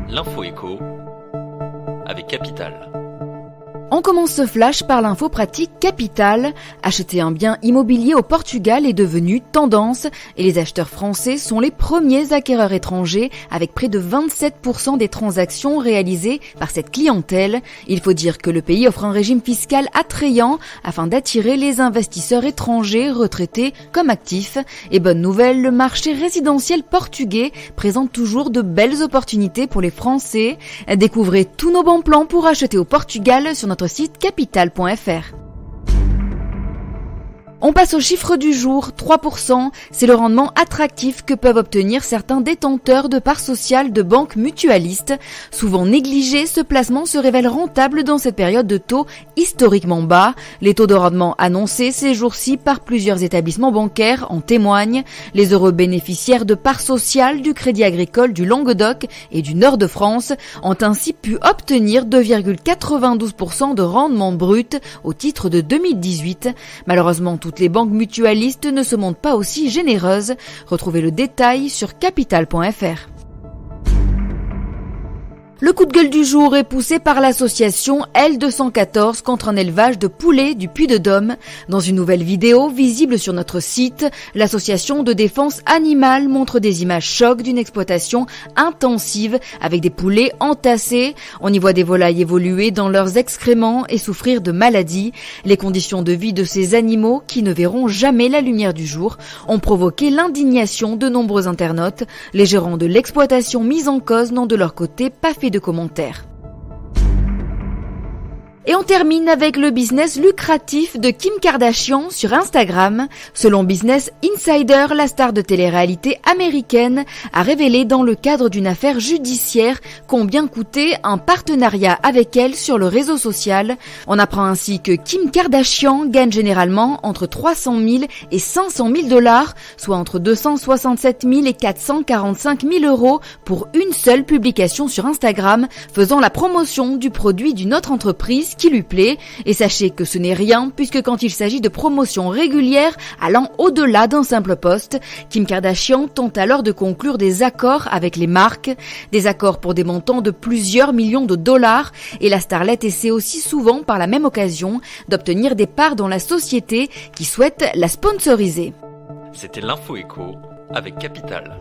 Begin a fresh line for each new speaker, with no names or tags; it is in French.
L'info écho avec Capital.
On commence ce flash par l'info pratique Capital. Acheter un bien immobilier au Portugal est devenu tendance et les acheteurs français sont les premiers acquéreurs étrangers avec près de 27% des transactions réalisées par cette clientèle. Il faut dire que le pays offre un régime fiscal attrayant afin d'attirer les investisseurs étrangers retraités comme actifs. Et bonne nouvelle, le marché résidentiel portugais présente toujours de belles opportunités pour les Français. Découvrez tous nos bons plans pour acheter au Portugal sur notre site capital.fr. On passe au chiffre du jour, 3%, c'est le rendement attractif que peuvent obtenir certains détenteurs de parts sociales de banques mutualistes. Souvent négligé, ce placement se révèle rentable dans cette période de taux historiquement bas. Les taux de rendement annoncés ces jours-ci par plusieurs établissements bancaires en témoignent. Les heureux bénéficiaires de parts sociales du Crédit Agricole du Languedoc et du Nord de France ont ainsi pu obtenir 2,92% de rendement brut au titre de 2018. Malheureusement, toutes les banques mutualistes ne se montrent pas aussi généreuses. Retrouvez le détail sur capital.fr. Le coup de gueule du jour est poussé par l'association L214 contre un élevage de poulets du Puy-de-Dôme. Dans une nouvelle vidéo visible sur notre site, l'association de défense animale montre des images chocs d'une exploitation intensive avec des poulets entassés. On y voit des volailles évoluer dans leurs excréments et souffrir de maladies. Les conditions de vie de ces animaux, qui ne verront jamais la lumière du jour, ont provoqué l'indignation de nombreux internautes. Les gérants de l'exploitation mise en cause n'ont de leur côté pas fait de commentaires. Et on termine avec le business lucratif de Kim Kardashian sur Instagram. Selon Business Insider, la star de télé-réalité américaine a révélé dans le cadre d'une affaire judiciaire combien coûtait un partenariat avec elle sur le réseau social. On apprend ainsi que Kim Kardashian gagne généralement entre 300 000 et 500 000 $, soit entre 267 000 et 445 000 € pour une seule publication sur Instagram, faisant la promotion du produit d'une autre entreprise qui lui plaît. Et sachez que ce n'est rien puisque quand il s'agit de promotions régulières allant au-delà d'un simple post, Kim Kardashian tente alors de conclure des accords avec les marques, des accords pour des montants de plusieurs millions de $, et la starlette essaie aussi souvent par la même occasion d'obtenir des parts dans la société qui souhaite la sponsoriser.
C'était l'info écho avec Capital.